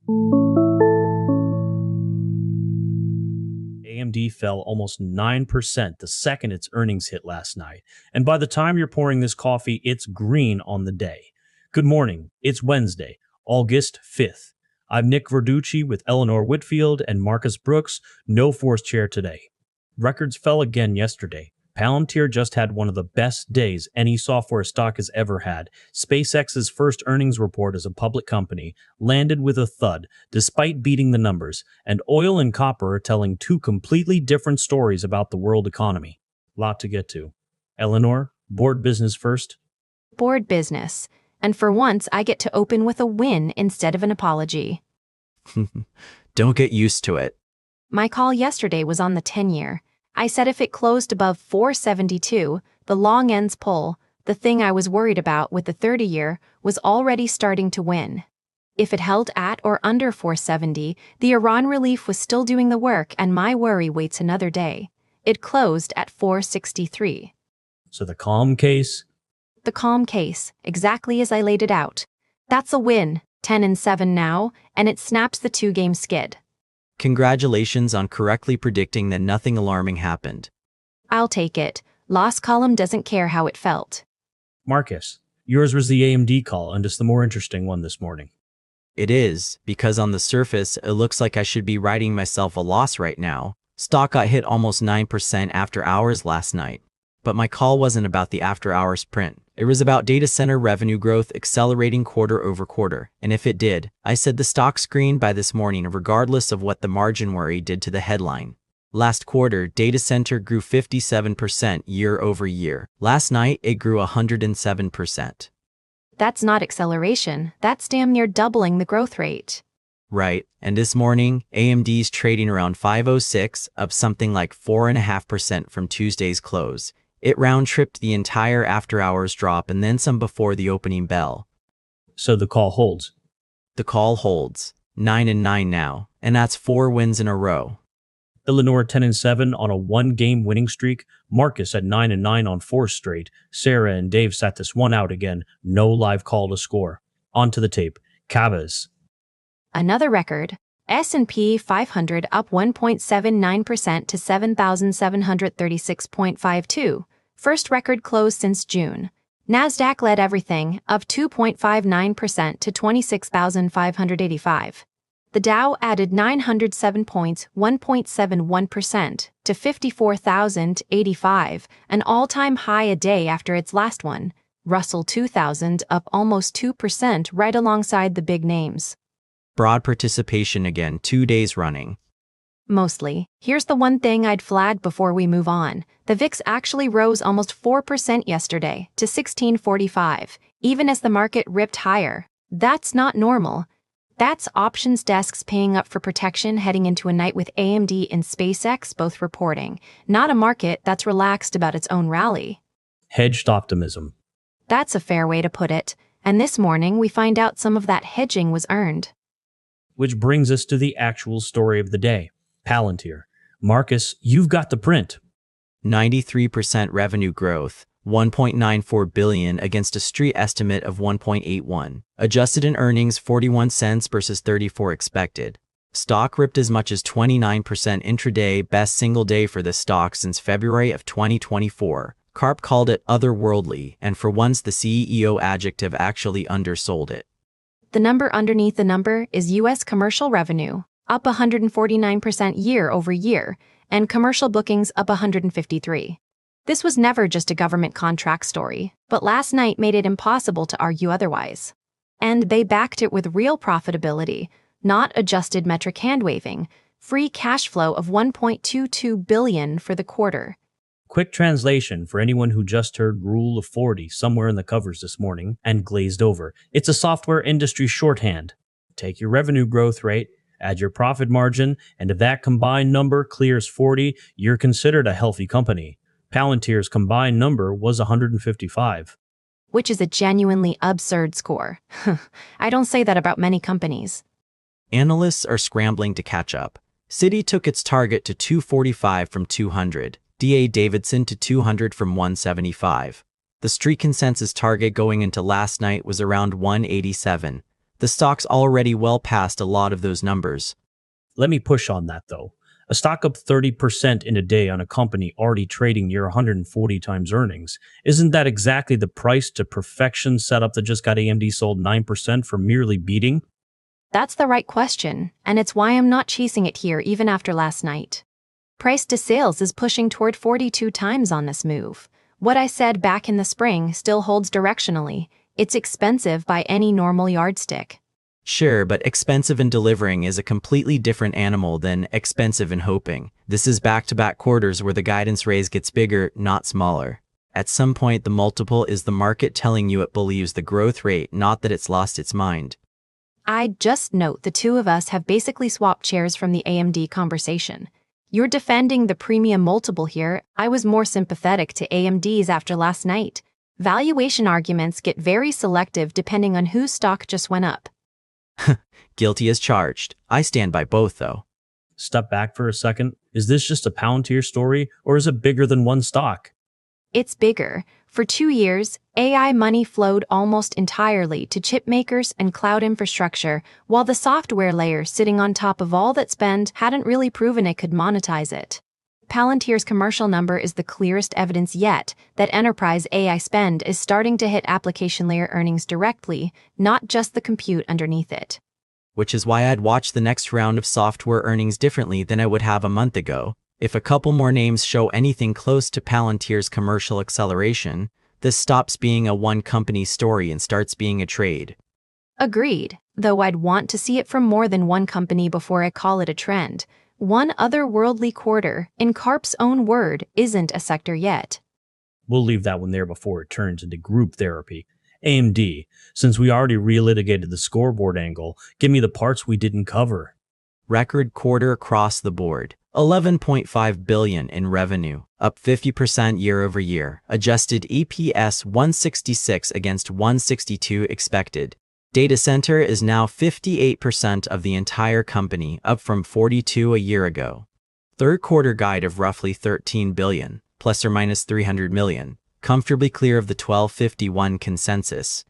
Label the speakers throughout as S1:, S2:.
S1: AMD fell almost 9% the second its earnings hit last night. And by the time you're pouring this coffee, it's green on the day. Good morning. It's Wednesday, August 5th. I'm Nick Verducci with Eleanor Whitfield and Marcus Brooks. No force chair today. Records fell again yesterday. Palantir just had one of the best days any software stock has ever had. SpaceX's first earnings report as a public company landed with a thud, despite beating the numbers, and oil and copper are telling two completely different stories about the world economy. Lot to get to. Eleanor, board business first?
S2: Board business. And for once, I get to open with a win instead of an apology.
S3: Don't get used to it.
S2: My call yesterday was on the 10-year. I said if it closed above 472, the long ends pull, the thing I was worried about with the 30-year, was already starting to win. If it held at or under 470, the Iran relief was still doing the work and my worry waits another day. It closed at 463.
S1: So the calm case?
S2: The calm case, exactly as I laid it out. That's a win, 10-7 now, and it snaps the two-game skid.
S3: Congratulations on correctly predicting that nothing alarming happened.
S2: I'll take it. Loss column doesn't care how it felt.
S1: Marcus, yours was the AMD call, and it's the more interesting one this morning.
S3: It is, because on the surface, it looks like I should be writing myself a loss right now. Stock got hit almost 9% after hours last night. But my call wasn't about the after-hours print. It was about data center revenue growth accelerating quarter over quarter. And if it did, I said the stock screened by this morning regardless of what the margin worry did to the headline. Last quarter, data center grew 57% year over year. Last night, it grew 107%.
S2: That's not acceleration. That's damn near doubling the growth rate.
S3: Right, and this morning, AMD's trading around 506, up something like 4.5% from Tuesday's close. It round-tripped the entire after-hours drop and then some before the opening bell.
S1: So the call holds?
S3: The call holds. 9-9 now, and that's 4 wins in a row.
S1: Eleanor 10-7 on a one-game winning streak. Marcus at 9-9 on 4 straight. Sarah and Dave sat this one out again. No live call to score. On to the tape. Cabas.
S2: Another record. S&P 500 up 1.79% to 7,736.52. First record close since June. Nasdaq led everything, up 2.59% to 26,585. The Dow added 907 points, 1.71% to 54,085, an all-time high a day after its last one. Russell 2000 up almost 2% right alongside the big names.
S3: Broad participation again, 2 days running.
S2: Mostly. Here's the one thing I'd flag before we move on. The VIX actually rose almost 4% yesterday to 1645, even as the market ripped higher. That's not normal. That's options desks paying up for protection heading into a night with AMD and SpaceX both reporting, not a market that's relaxed about its own rally.
S1: Hedged optimism.
S2: That's a fair way to put it. And this morning we find out some of that hedging was earned.
S1: Which brings us to the actual story of the day. Palantir. Marcus, you've got the print.
S3: 93% revenue growth, $1.94 billion against a street estimate of $1.81. Adjusted in earnings 41 cents versus 34 expected. Stock ripped as much as 29% intraday, best single day for the stock since February of 2024. Karp called it otherworldly, and for once the CEO adjective actually undersold it.
S2: The number underneath the number is U.S. commercial revenue, up 149% year over year, and commercial bookings up 153%. This was never just a government contract story, but last night made it impossible to argue otherwise. And they backed it with real profitability, not adjusted metric hand-waving, free cash flow of $1.22 billion for the quarter.
S1: Quick translation for anyone who just heard Rule of 40 somewhere in the covers this morning and glazed over. It's a software industry shorthand. Take your revenue growth rate, add your profit margin, and if that combined number clears 40, you're considered a healthy company. Palantir's combined number was 155.
S2: Which is a genuinely absurd score. I don't say that about many companies.
S3: Analysts are scrambling to catch up. Citi took its target to 245 from 200. D.A. Davidson to 200 from 175. The street consensus target going into last night was around 187. The stock's already well past a lot of those numbers.
S1: Let me push on that though. A stock up 30% in a day on a company already trading near 140 times earnings. Isn't that exactly the price to perfection setup that just got AMD sold 9% for merely beating?
S2: That's the right question, and it's why I'm not chasing it here even after last night. Price to sales is pushing toward 42 times on this move. What I said back in the spring still holds directionally. It's expensive by any normal yardstick.
S3: Sure, but expensive in delivering is a completely different animal than expensive in hoping. This is back-to-back quarters where the guidance raise gets bigger, not smaller. At some point, the multiple is the market telling you it believes the growth rate, not that it's lost its mind.
S2: I'd just note the two of us have basically swapped chairs from the AMD conversation. You're defending the premium multiple here. I was more sympathetic to AMD's after last night. Valuation arguments get very selective depending on whose stock just went up.
S3: Guilty as charged. I stand by both, though.
S1: Step back for a second. Is this just a Palantir story, or is it bigger than one stock?
S2: It's bigger. For 2 years, AI money flowed almost entirely to chip makers and cloud infrastructure, while the software layer sitting on top of all that spend hadn't really proven it could monetize it. Palantir's commercial number is the clearest evidence yet that enterprise AI spend is starting to hit application layer earnings directly, not just the compute underneath it.
S3: Which is why I'd watch the next round of software earnings differently than I would have a month ago. If a couple more names show anything close to Palantir's commercial acceleration, this stops being a one-company story and starts being a trade.
S2: Agreed, though I'd want to see it from more than one company before I call it a trend. One otherworldly quarter, in Karp's own word, isn't a sector yet.
S1: We'll leave that one there before it turns into group therapy. AMD, since we already relitigated the scoreboard angle, give me the parts we didn't cover.
S3: Record quarter across the board. $11.5 billion in revenue, up 50% year over year. Adjusted EPS 166 against 162 expected. Data center is now 58% of the entire company, up from 42 a year ago. Third quarter guide of roughly $13 billion, plus or minus $300 million, comfortably clear of the 1251 consensus.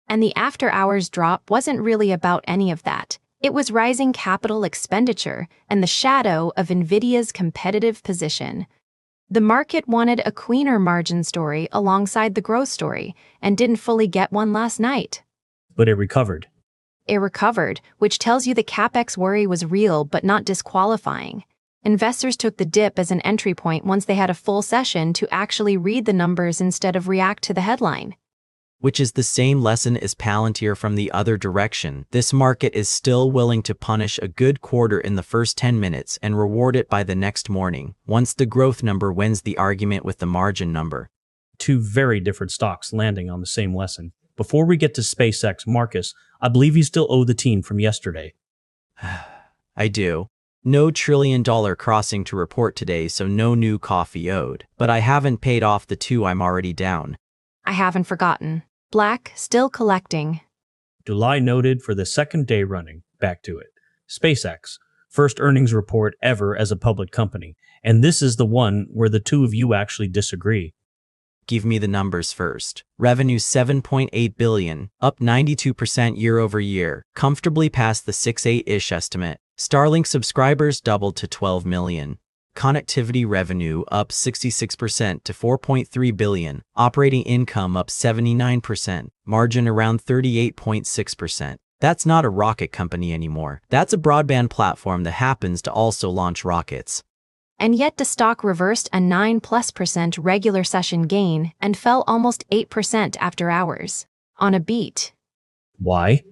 S2: And the after-hours drop wasn't really about any of that. It was rising capital expenditure and the shadow of NVIDIA's competitive position. The market wanted a cleaner margin story alongside the growth story, and didn't fully get one last night.
S1: But it recovered.
S2: It recovered, which tells you the capex worry was real but not disqualifying. Investors took the dip as an entry point once they had a full session to actually read the numbers instead of react to the headline.
S3: Which is the same lesson as Palantir from the other direction. This market is still willing to punish a good quarter in the first 10 minutes and reward it by the next morning, once the growth number wins the argument with the margin number.
S1: Two very different stocks landing on the same lesson. Before we get to SpaceX, Marcus, I believe you still owe the team from yesterday.
S3: I do. No $1 trillion crossing to report today, so no new coffee owed. But I haven't paid off the two I'm already down.
S2: I haven't forgotten. Black, still collecting.
S1: July noted for the second day running. Back to it. SpaceX, first earnings report ever as a public company. And this is the one where the two of you actually disagree.
S3: Give me the numbers first. Revenue $7.8 billion, up 92% year over year, comfortably past the 6.8-ish estimate. Starlink subscribers doubled to 12 million. Connectivity revenue up 66% to $4.3 billion. Operating income up 79%. Margin around 38.6%. That's not a rocket company anymore. That's a broadband platform that happens to also launch rockets.
S2: And yet the stock reversed a 9+% regular session gain and fell almost 8% after hours. On a beat.
S1: Why?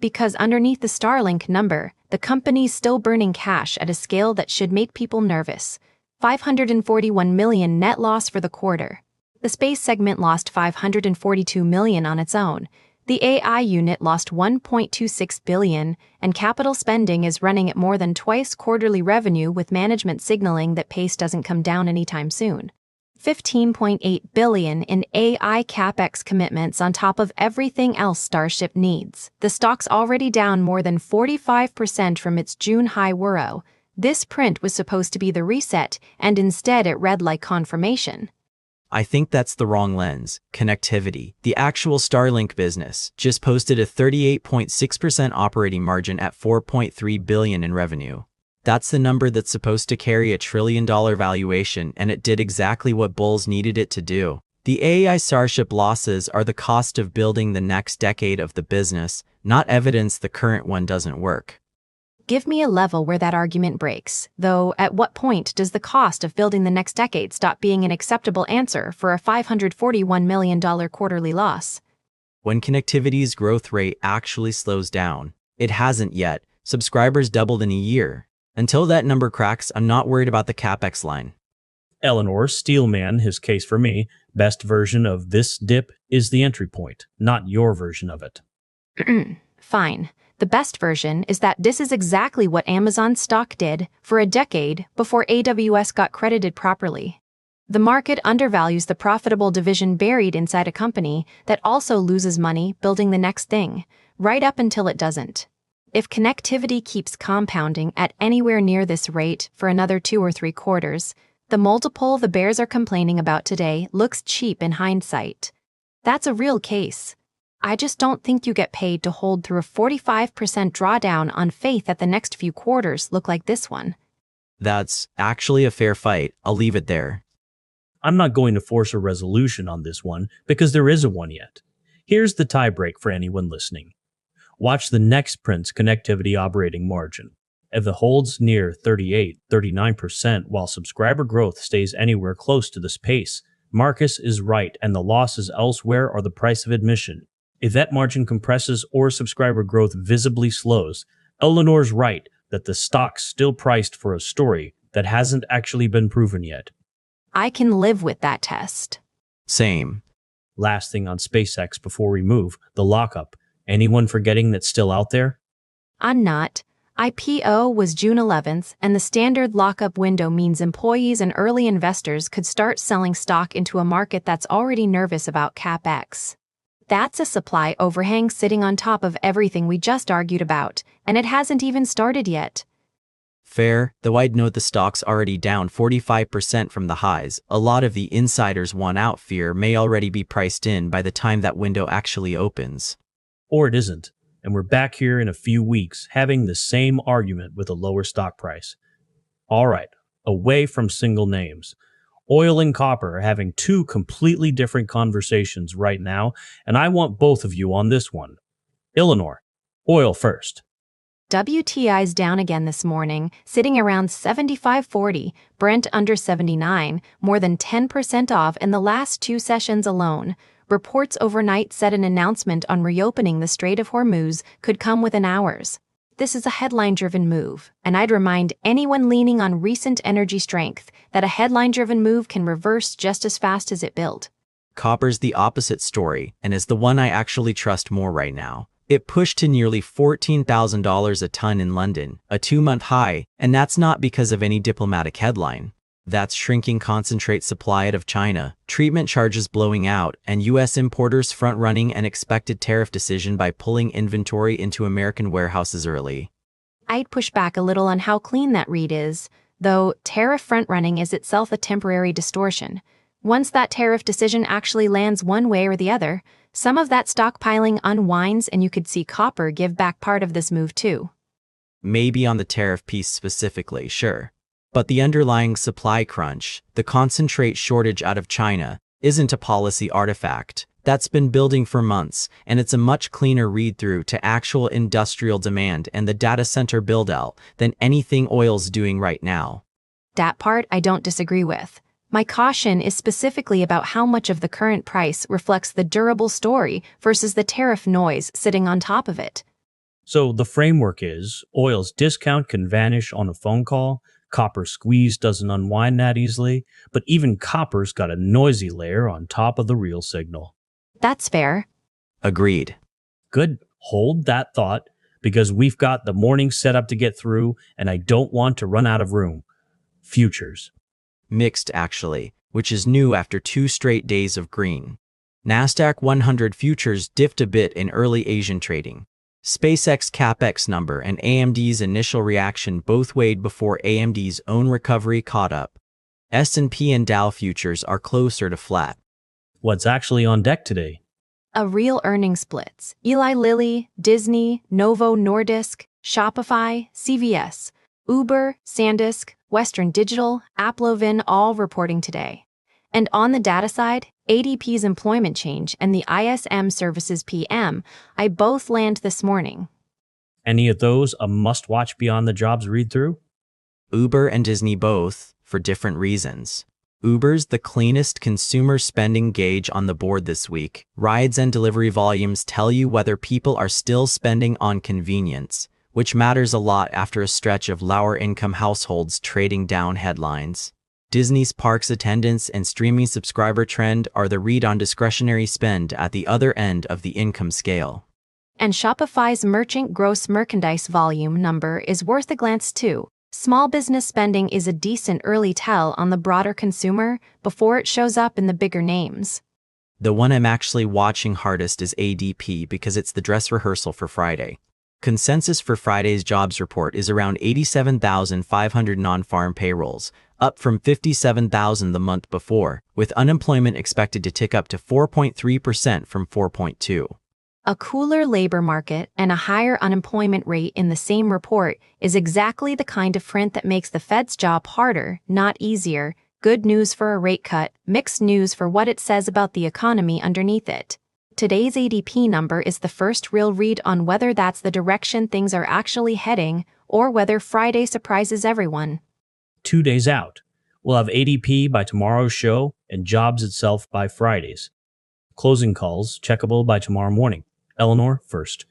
S2: Because underneath the Starlink number, the company's still burning cash at a scale that should make people nervous. $541 million net loss for the quarter. The space segment lost $542 million on its own. The AI unit lost $1.26 billion, and capital spending is running at more than twice quarterly revenue, with management signaling that pace doesn't come down anytime soon. $15.8 billion in AI-capex commitments on top of everything else Starship needs. The stock's already down more than 45% from its June high whirrow. This print was supposed to be the reset, and instead it read like confirmation.
S3: I think that's the wrong lens. Connectivity. The actual Starlink business just posted a 38.6% operating margin at $4.3 billion in revenue. That's the number that's supposed to carry $1 trillion valuation, and it did exactly what bulls needed it to do. The AI Starship losses are the cost of building the next decade of the business, not evidence the current one doesn't work.
S2: Give me a level where that argument breaks, though at what point does the cost of building the next decade stop being an acceptable answer for a $541 million quarterly loss?
S3: When connectivity's growth rate actually slows down. It hasn't yet. Subscribers doubled in a year. Until that number cracks, I'm not worried about the capex line.
S1: Eleanor, Steelman, his case for me, best version of this dip is the entry point, not your version of it.
S2: Fine. The best version is that this is exactly what Amazon stock did for a decade before AWS got credited properly. The market undervalues the profitable division buried inside a company that also loses money building the next thing, right up until it doesn't. If connectivity keeps compounding at anywhere near this rate for another 2 or 3 quarters, the multiple the bears are complaining about today looks cheap in hindsight. That's a real case. I just don't think you get paid to hold through a 45% drawdown on faith that the next few quarters look like this one.
S3: That's actually a fair fight. I'll leave it there.
S1: I'm not going to force a resolution on this one because there isn't one yet. Here's the tiebreak for anyone listening. Watch the next print's connectivity operating margin. If it holds near 38-39% while subscriber growth stays anywhere close to this pace, Marcus is right and the losses elsewhere are the price of admission. If that margin compresses or subscriber growth visibly slows, Eleanor's right that the stock's still priced for a story that hasn't actually been proven yet.
S2: I can live with that test.
S3: Same.
S1: Last thing on SpaceX before we move, the lockup. Anyone forgetting that's still out there?
S2: I'm not. IPO was June 11th, and the standard lockup window means employees and early investors could start selling stock into a market that's already nervous about CapEx. That's a supply overhang sitting on top of everything we just argued about, and it hasn't even started yet.
S3: Fair, though I'd note the stock's already down 45% from the highs. A lot of the insiders want out fear may already be priced in by the time that window actually opens.
S1: Or it isn't, and we're back here in a few weeks having the same argument with a lower stock price. All right, away from single names. Oil and copper are having 2 completely different conversations right now, and I want both of you on this one. Eleanor, oil first.
S2: WTI's down again this morning, sitting around 75.40, Brent under 79, more than 10% off in the last 2 sessions alone. Reports overnight said an announcement on reopening the Strait of Hormuz could come within hours. This is a headline-driven move, and I'd remind anyone leaning on recent energy strength that a headline-driven move can reverse just as fast as it built.
S3: Copper's the opposite story, and is the one I actually trust more right now. It pushed to nearly $14,000 a ton in London, a 2-month high, and that's not because of any diplomatic headline. That's shrinking concentrate supply out of China, treatment charges blowing out, and U.S. importers front-running an expected tariff decision by pulling inventory into American warehouses early.
S2: I'd push back a little on how clean that read is, though tariff front-running is itself a temporary distortion. Once that tariff decision actually lands one way or the other, some of that stockpiling unwinds and you could see copper give back part of this move too.
S3: Maybe on the tariff piece specifically, sure. But the underlying supply crunch, the concentrate shortage out of China, isn't a policy artifact. That's been building for months, and it's a much cleaner read-through to actual industrial demand and the data center build-out than anything oil's doing right now.
S2: That part I don't disagree with. My caution is specifically about how much of the current price reflects the durable story versus the tariff noise sitting on top of it.
S1: So the framework is, oil's discount can vanish on a phone call, copper squeeze doesn't unwind that easily, but even copper's got a noisy layer on top of the real signal.
S2: That's fair.
S3: Agreed.
S1: Good. Hold that thought, because we've got the morning set up to get through, and I don't want to run out of room. Futures.
S3: Mixed, actually, which is new after 2 straight days of green. Nasdaq 100 futures dipped a bit in early Asian trading. SpaceX capex number and AMD's initial reaction both weighed before AMD's own recovery caught up. S&P and Dow futures are closer to flat.
S1: What's actually on deck today?
S2: A real earnings blitz. Eli Lilly, Disney, Novo Nordisk, Shopify, CVS, Uber, SanDisk, Western Digital, Applovin all reporting today. And on the data side, ADP's employment change and the ISM Services PMI both land this morning.
S1: Any of those a must-watch beyond the jobs read-through?
S3: Uber and Disney both, for different reasons. Uber's the cleanest consumer spending gauge on the board this week. Rides and delivery volumes tell you whether people are still spending on convenience, which matters a lot after a stretch of lower-income households trading down headlines. Disney's parks attendance and streaming subscriber trend are the read on discretionary spend at the other end of the income scale.
S2: And Shopify's merchant gross merchandise volume number is worth a glance too. Small business spending is a decent early tell on the broader consumer before it shows up in the bigger names.
S3: The one I'm actually watching hardest is ADP because it's the dress rehearsal for Friday. Consensus for Friday's jobs report is around 87,500 non-farm payrolls, up from 57,000 the month before, with unemployment expected to tick up to 4.3% from 4.2%.
S2: A cooler labor market and a higher unemployment rate in the same report is exactly the kind of print that makes the Fed's job harder, not easier. Good news for a rate cut, mixed news for what it says about the economy underneath it. Today's ADP number is the first real read on whether that's the direction things are actually heading or whether Friday surprises everyone.
S1: 2 days out. We'll have ADP by tomorrow's show and jobs itself by Friday's. Closing calls checkable by tomorrow morning. Eleanor first.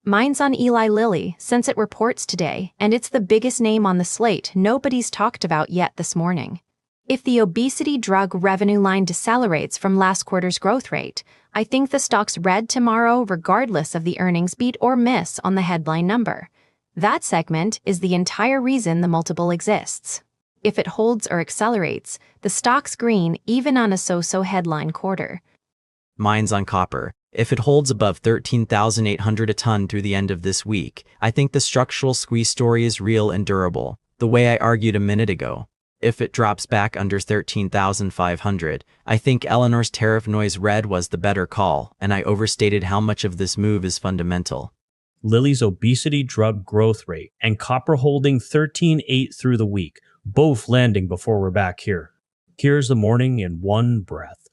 S2: Mine's on Eli Lilly, since it reports today, and it's the biggest name on the slate nobody's talked about yet this morning. If the obesity drug revenue line decelerates from last quarter's growth rate, I think the stock's red tomorrow regardless of the earnings beat or miss on the headline number. That segment is the entire reason the multiple exists. If it holds or accelerates, the stock's green even on a so-so headline quarter.
S3: Mine's on copper. If it holds above 13,800 a ton through the end of this week, I think the structural squeeze story is real and durable, the way I argued a minute ago. If it drops back under 13,500, I think Eleanor's tariff noise red was the better call, and I overstated how much of this move is fundamental.
S1: Lilly's obesity drug growth rate and copper holding 13.8 through the week, both landing before we're back here. Here's the morning in one breath.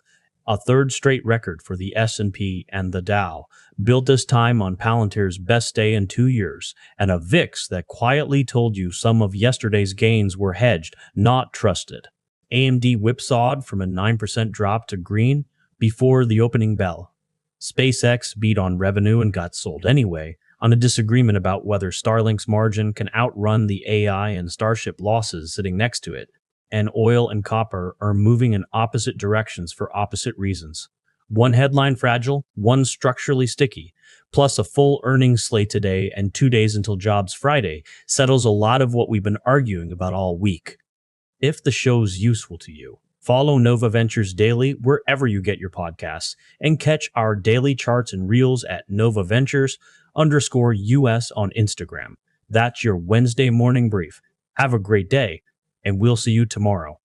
S1: A third straight record for the S&P and the Dow, built this time on Palantir's best day in 2 years, and a VIX that quietly told you some of yesterday's gains were hedged, not trusted. AMD whipsawed from a 9% drop to green before the opening bell. SpaceX beat on revenue and got sold anyway, on a disagreement about whether Starlink's margin can outrun the AI and Starship losses sitting next to it. And oil and copper are moving in opposite directions for opposite reasons. One headline fragile, one structurally sticky, plus a full earnings slate today and 2 days until jobs Friday settles a lot of what we've been arguing about all week. If the show's useful to you, follow Nova Ventures Daily wherever you get your podcasts and catch our daily charts and reels at Nova Ventures_US on Instagram. That's your Wednesday morning brief. Have a great day, and we'll see you tomorrow.